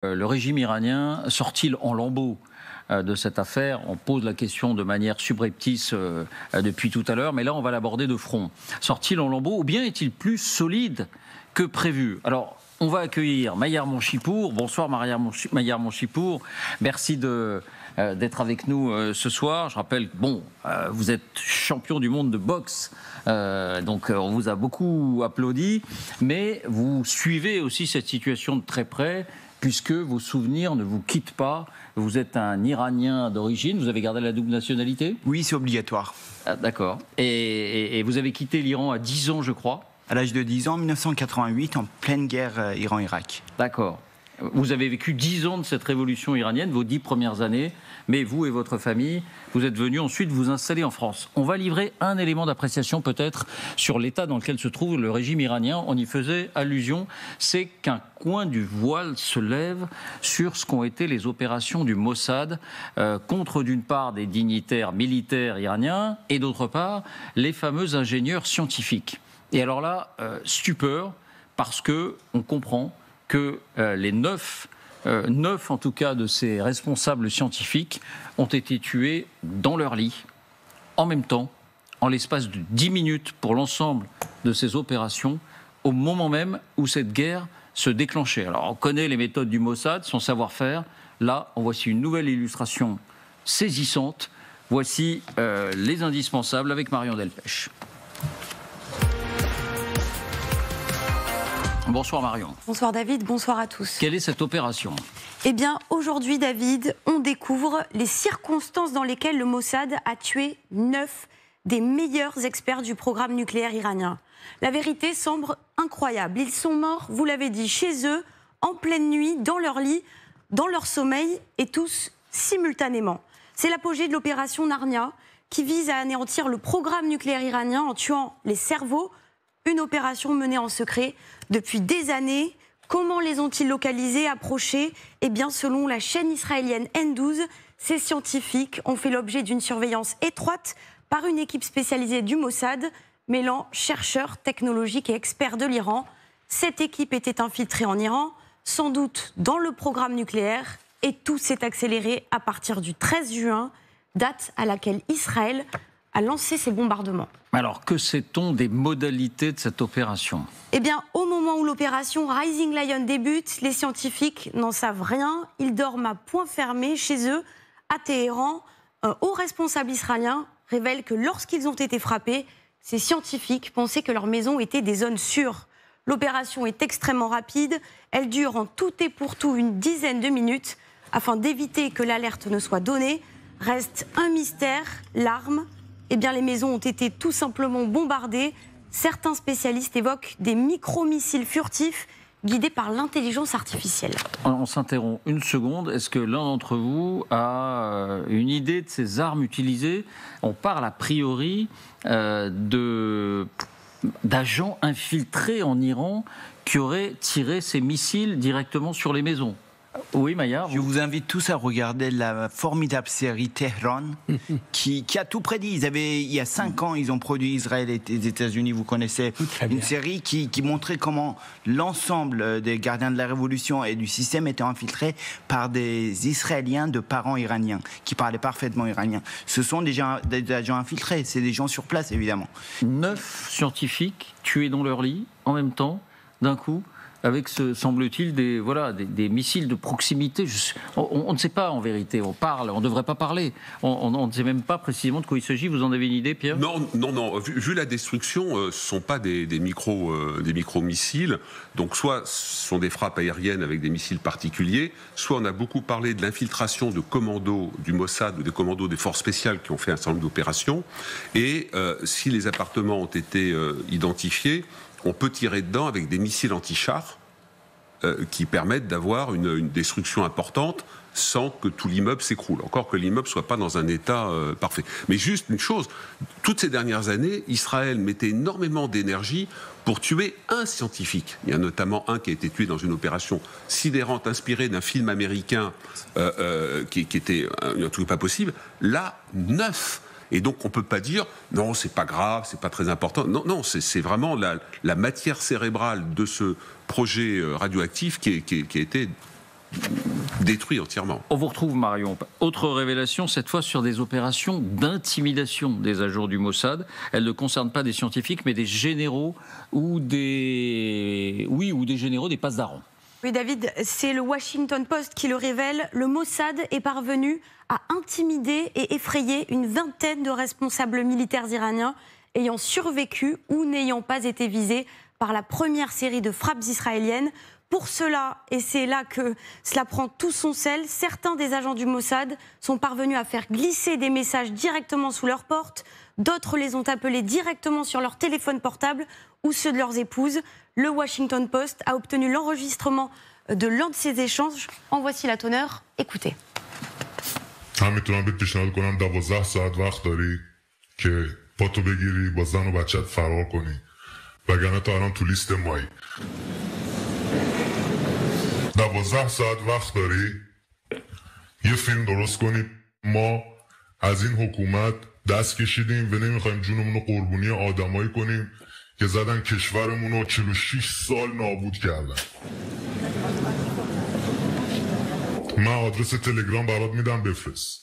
Le régime iranien sort-il en lambeaux de cette affaire? On pose la question de manière subreptice depuis tout à l'heure, mais là on va l'aborder de front. Sort-il en lambeaux ou bien est-il plus solide que prévu? Alors, on va accueillir Mayar Monchipour. Bonsoir Mayar Monchipour. Merci d'être avec nous ce soir. Je rappelle que vous êtes champion du monde de boxe, donc on vous a beaucoup applaudi, mais vous suivez aussi cette situation de très près, puisque vos souvenirs ne vous quittent pas. Vous êtes un Iranien d'origine, vous avez gardé la double nationalité? Oui, c'est obligatoire. Ah, d'accord. Et vous avez quitté l'Iran à 10 ans, je crois? À l'âge de 10 ans, en 1988, en pleine guerre Iran-Irak. D'accord. Vous avez vécu 10 ans de cette révolution iranienne, vos 10 premières années, mais vous et votre famille, vous êtes venus ensuite vous installer en France. On va livrer un élément d'appréciation peut-être sur l'état dans lequel se trouve le régime iranien. On y faisait allusion, c'est qu'un coin du voile se lève sur ce qu'ont été les opérations du Mossad contre d'une part des dignitaires militaires iraniens et d'autre part les fameux ingénieurs scientifiques. Et alors là, stupeur, parce qu'on comprend que les neuf en tout cas de ces responsables scientifiques ont été tués dans leur lit, en même temps, en l'espace de 10 minutes pour l'ensemble de ces opérations, au moment même où cette guerre se déclenchait. Alors on connaît les méthodes du Mossad, son savoir-faire. Là, en voici une nouvelle illustration saisissante. Voici les indispensables avec Marion Delpech. Bonsoir Marion. Bonsoir David, bonsoir à tous. Quelle est cette opération? Eh bien, aujourd'hui David, on découvre les circonstances dans lesquelles le Mossad a tué 9 des meilleurs experts du programme nucléaire iranien. La vérité semble incroyable. Ils sont morts, vous l'avez dit, chez eux, en pleine nuit, dans leur lit, dans leur sommeil, et tous simultanément. C'est l'apogée de l'opération Narnia, qui vise à anéantir le programme nucléaire iranien en tuant les cerveaux. Une opération menée en secret depuis des années. Comment les ont-ils localisés, approchés? Eh bien, selon la chaîne israélienne N12, ces scientifiques ont fait l'objet d'une surveillance étroite par une équipe spécialisée du Mossad, mêlant chercheurs, technologiques et experts de l'Iran. Cette équipe était infiltrée en Iran, sans doute dans le programme nucléaire, et tout s'est accéléré à partir du 13 juin, date à laquelle Israël a lancé ses bombardements. Alors, que sait-on des modalités de cette opération? Eh bien, au moment où l'opération Rising Lion débute, les scientifiques n'en savent rien. Ils dorment à point fermé chez eux, à Téhéran. Un haut responsable israélien révèle que lorsqu'ils ont été frappés, ces scientifiques pensaient que leur maison était des zones sûres. L'opération est extrêmement rapide. Elle dure en tout et pour tout une dizaine de minutes. Afin d'éviter que l'alerte ne soit donnée, reste un mystère, l'arme. Eh bien, les maisons ont été tout simplement bombardées. Certains spécialistes évoquent des micro-missiles furtifs guidés par l'intelligence artificielle. On s'interrompt une seconde. Est-ce que l'un d'entre vous a une idée de ces armes utilisées? On parle a priori d'agents infiltrés en Iran qui auraient tiré ces missiles directement sur les maisons. Oui, Mayar. Je vous invite tous à regarder la formidable série Tehran qui a tout prédit. Il y a 5 ans, ils ont produit, Israël et les États-Unis, vous connaissez, une série qui montrait comment l'ensemble des gardiens de la révolution et du système étaient infiltrés par des Israéliens de parents iraniens qui parlaient parfaitement iranien. Ce sont des agents infiltrés, c'est des gens sur place évidemment. 9 scientifiques tués dans leur lit en même temps, d'un coup, avec, semble-t-il, des missiles de proximité. On ne sait pas en vérité, on parle, on ne devrait pas parler. On ne sait même pas précisément de quoi il s'agit. Vous en avez une idée, Pierre? Non. Vu la destruction, ce ne sont pas des micro-missiles. Donc soit ce sont des frappes aériennes avec des missiles particuliers, soit on a beaucoup parlé de l'infiltration de commandos du Mossad ou des commandos des forces spéciales qui ont fait un certain nombre d'opérations. Et si les appartements ont été identifiés, on peut tirer dedans avec des missiles anti-chars qui permettent d'avoir une destruction importante sans que tout l'immeuble s'écroule. Encore que l'immeuble ne soit pas dans un état parfait. Mais juste une chose, toutes ces dernières années, Israël mettait énormément d'énergie pour tuer un scientifique. Il y a notamment un qui a été tué dans une opération sidérante inspirée d'un film américain qui était un truc pas possible. Là, 9. Et donc on ne peut pas dire non, c'est pas grave, c'est pas très important. Non, c'est vraiment la matière cérébrale de ce projet radioactif qui a été détruit entièrement. On vous retrouve, Marion. Autre révélation, cette fois sur des opérations d'intimidation des agents du Mossad. Elles ne concernent pas des scientifiques, mais des généraux ou des généraux des passedarans. Oui, David, c'est le Washington Post qui le révèle. Le Mossad est parvenu à intimider et effrayer une vingtaine de responsables militaires iraniens ayant survécu ou n'ayant pas été visés par la première série de frappes israéliennes. Pour cela, et c'est là que cela prend tout son sel, certains des agents du Mossad sont parvenus à faire glisser des messages directement sous leur porte. D'autres les ont appelés directement sur leur téléphone portable ou ceux de leurs épouses. Le Washington Post a obtenu l'enregistrement de l'un de ces échanges. En voici la teneur. Écoutez. دوازده ساعت وقت داری یه فیلم درست کنی ما از این حکومت دست کشیدیم و نمیخوایم جونمون رو قربونی آدمایی کنیم که زدن کشورمون رو 46 سال نابود کردن من آدرس تلگرام برات میدم بفرست.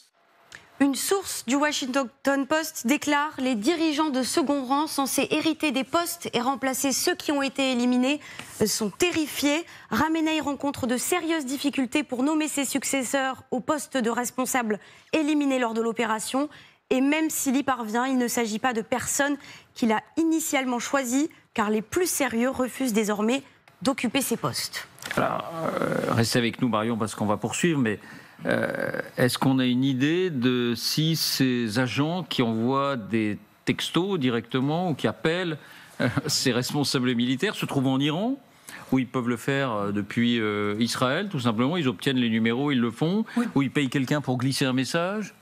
Une source du Washington Post déclare « Les dirigeants de second rang censés hériter des postes et remplacer ceux qui ont été éliminés sont terrifiés. Khamenei rencontre de sérieuses difficultés pour nommer ses successeurs au poste de responsable éliminés lors de l'opération. Et même s'il y parvient, il ne s'agit pas de personnes qu'il a initialement choisies, car les plus sérieux refusent désormais d'occuper ces postes. » Alors, restez avec nous, Marion, parce qu'on va poursuivre, mais... est-ce qu'on a une idée de si ces agents qui envoient des textos directement ou qui appellent ces responsables militaires se trouvent en Iran, où ils peuvent le faire depuis Israël, tout simplement, ils obtiennent les numéros, ils le font, oui. Ou ils payent quelqu'un pour glisser un message?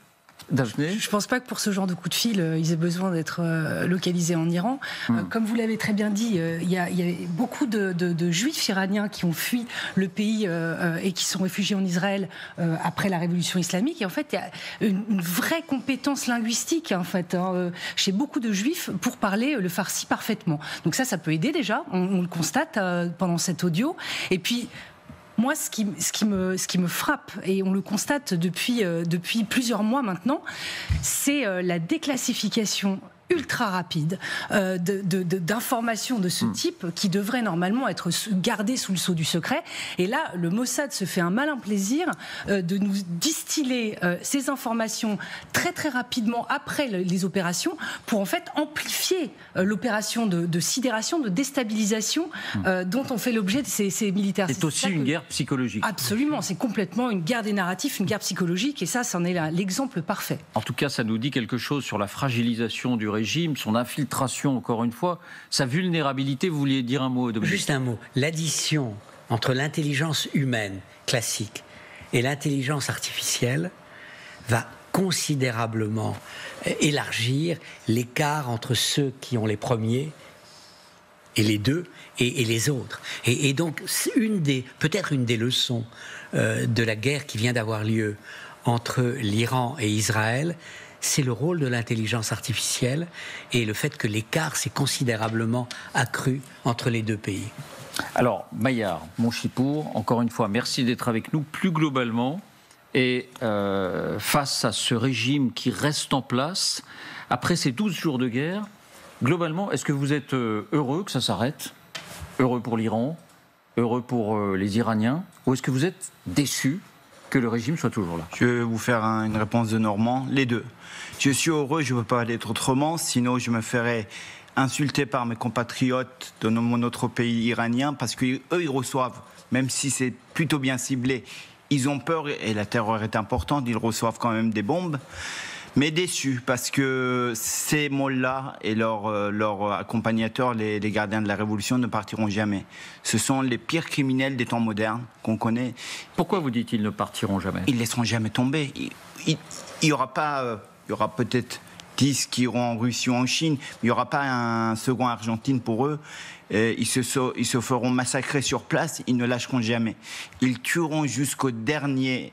Daphné ? Je ne pense pas que pour ce genre de coup de fil, ils aient besoin d'être localisés en Iran. Comme vous l'avez très bien dit, il y a beaucoup de juifs iraniens qui ont fui le pays et qui sont réfugiés en Israël après la révolution islamique. Et en fait, il y a une vraie compétence linguistique en fait, chez beaucoup de juifs pour parler le farsi parfaitement. Donc ça peut aider déjà, on le constate pendant cet audio. Et puis... Moi, ce qui me frappe, et on le constate depuis plusieurs mois maintenant, c'est la déclassification ultra rapide d'informations de ce type qui devraient normalement être gardées sous le sceau du secret. Et là, le Mossad se fait un malin plaisir de nous distiller ces informations très très rapidement après les opérations pour en fait amplifier l'opération de sidération, de déstabilisation dont ont fait l'objet de ces militaires. C'est aussi une guerre psychologique. Absolument, c'est complètement une guerre des narratifs, une guerre psychologique, et ça, c'en est l'exemple parfait. En tout cas, ça nous dit quelque chose sur la fragilisation du régime, son infiltration, encore une fois, sa vulnérabilité. Vous vouliez dire un mot, Dominique ? Juste un mot. L'addition entre l'intelligence humaine classique et l'intelligence artificielle va considérablement élargir l'écart entre ceux qui ont les premiers et les deux et les autres. Et donc, peut-être une des leçons de la guerre qui vient d'avoir lieu entre l'Iran et Israël, c'est le rôle de l'intelligence artificielle et le fait que l'écart s'est considérablement accru entre les deux pays. Alors, Maillard, Monchipour, encore une fois, merci d'être avec nous. Plus globalement, et face à ce régime qui reste en place, après ces 12 jours de guerre, globalement, est-ce que vous êtes heureux que ça s'arrête ? Heureux pour l'Iran ? Heureux pour les Iraniens ? Ou est-ce que vous êtes déçu que le régime soit toujours là ? Je vais vous faire une réponse de Normand, les deux. Je suis heureux, je ne veux pas être autrement, sinon je me ferais insulter par mes compatriotes de mon autre pays iranien, parce qu'eux, ils reçoivent, même si c'est plutôt bien ciblé, ils ont peur, et la terreur est importante, ils reçoivent quand même des bombes, mais déçus, parce que ces mollahs et leurs accompagnateurs, les gardiens de la Révolution, ne partiront jamais. Ce sont les pires criminels des temps modernes qu'on connaît. Pourquoi vous dites qu'ils ne partiront jamais ? Ils ne laisseront jamais tomber. Il y aura pas... Il y aura peut-être 10 qui iront en Russie ou en Chine, mais il n'y aura pas un second Argentine pour eux. Ils se feront massacrer sur place, ils ne lâcheront jamais. Ils tueront jusqu'au dernier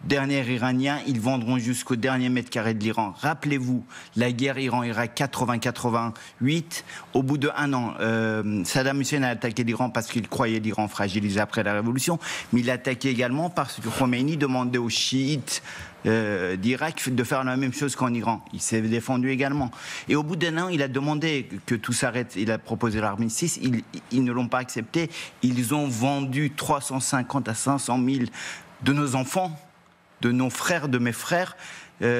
dernier Iranien, ils vendront jusqu'au dernier mètre carré de l'Iran. Rappelez-vous, la guerre Iran-Irak 80-88, au bout de 1 an, Saddam Hussein a attaqué l'Iran parce qu'il croyait l'Iran fragilisé après la révolution, mais il a attaqué également parce que Khomeini demandait aux chiites d'Irak de faire la même chose qu'en Iran. Il s'est défendu également. Et au bout d'1 an, il a demandé que tout s'arrête. Il a proposé l'armistice. Ils ne l'ont pas accepté. Ils ont vendu 350 à 500 000 de nos enfants, de nos frères, de mes frères,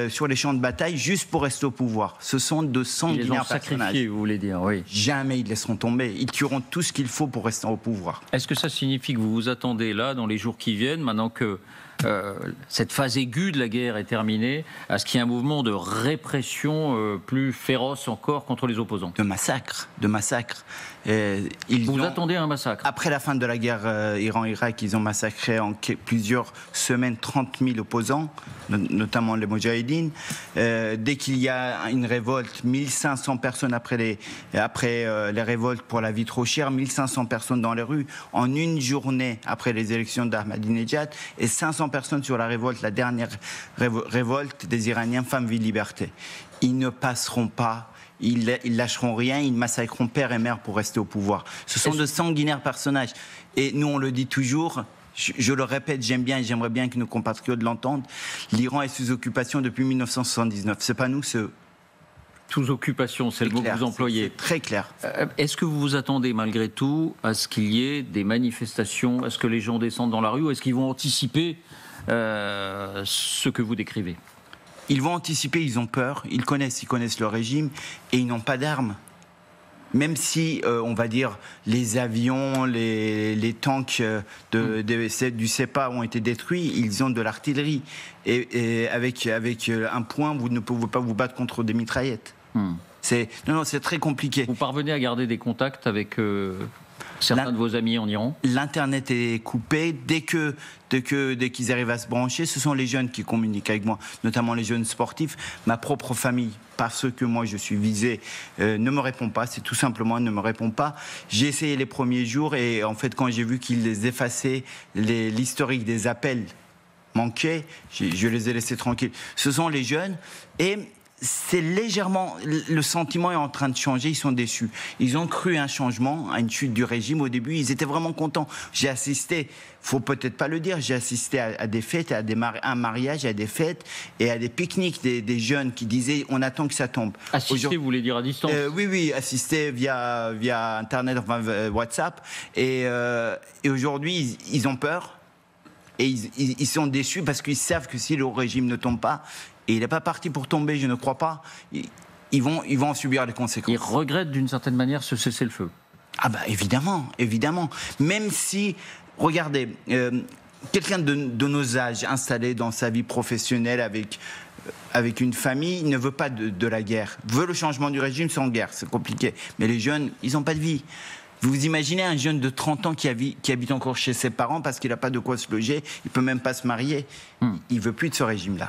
sur les champs de bataille, juste pour rester au pouvoir. Ce sont de sanguinaires personnages. Sacrifiés, vous voulez dire, oui. Jamais ils laisseront tomber. Ils tueront tout ce qu'il faut pour rester au pouvoir. Est-ce que ça signifie que vous vous attendez là, dans les jours qui viennent, maintenant que cette phase aiguë de la guerre est terminée, à ce qu'il y ait un mouvement de répression plus féroce encore contre les opposants? De massacre, de massacre. Vous attendez un massacre? Après la fin de la guerre Iran-Irak, ils ont massacré en plusieurs semaines 30 000 opposants, notamment les Moudjahidines. Dès qu'il y a une révolte, 1500 personnes après les révoltes pour la vie trop chère, 1500 personnes dans les rues en une journée après les élections d'Ahmadinejad, et 500 personnes sur la révolte, la dernière révolte des Iraniens, Femmes, Vie, Liberté. Ils ne passeront pas. Ils lâcheront rien, ils massacreront père et mère pour rester au pouvoir. Ce sont de sanguinaires personnages. Et nous, on le dit toujours, je le répète, j'aimerais bien que nos compatriotes l'entendent, l'Iran est sous occupation depuis 1979. C'est pas nous, c'est eux. Sous occupation, c'est le mot que vous employez. C'est très clair. Est-ce que vous vous attendez malgré tout à ce qu'il y ait des manifestations? Est-ce que les gens descendent dans la rue ou est-ce qu'ils vont anticiper ce que vous décrivez? Ils vont anticiper, ils ont peur, ils connaissent le régime et ils n'ont pas d'armes. Même si, on va dire, les avions, les tanks du CEPA ont été détruits, ils ont de l'artillerie. Et avec un point, vous ne pouvez pas vous battre contre des mitraillettes. C'est très compliqué. Vous parvenez à garder des contacts avec certains de vos amis en Iran? L'Internet est coupé. Dès qu'ils arrivent à se brancher, ce sont les jeunes qui communiquent avec moi, notamment les jeunes sportifs. Ma propre famille, parce que moi je suis visé, ne me répond pas. C'est tout simplement ne me répond pas. J'ai essayé les premiers jours et en fait quand j'ai vu qu'ils effaçaient l'historique des appels manqués, je les ai laissés tranquilles. Ce sont les jeunes et c'est légèrement, le sentiment est en train de changer, ils sont déçus. Ils ont cru à un changement, à une chute du régime. Au début, ils étaient vraiment contents. J'ai assisté, faut peut-être pas le dire, j'ai assisté à des fêtes, à un mariage, à des fêtes et à des pique-niques des jeunes qui disaient on attend que ça tombe. Assister, vous voulez dire à distance? Oui, assister via Internet, enfin WhatsApp. Et aujourd'hui, ils ont peur et ils sont déçus parce qu'ils savent que si le régime ne tombe pas, et il n'est pas parti pour tomber, je ne crois pas. Ils vont en subir les conséquences. Ils regrettent d'une certaine manière ce cessez-le-feu. Ah bah évidemment. Même si, regardez, quelqu'un de nos âges, installé dans sa vie professionnelle avec une famille, ne veut pas de la guerre. Veut le changement du régime sans guerre, c'est compliqué. Mais les jeunes, ils n'ont pas de vie. Vous imaginez un jeune de 30 ans qui habite encore chez ses parents parce qu'il n'a pas de quoi se loger, il ne peut même pas se marier. Il ne veut plus de ce régime-là.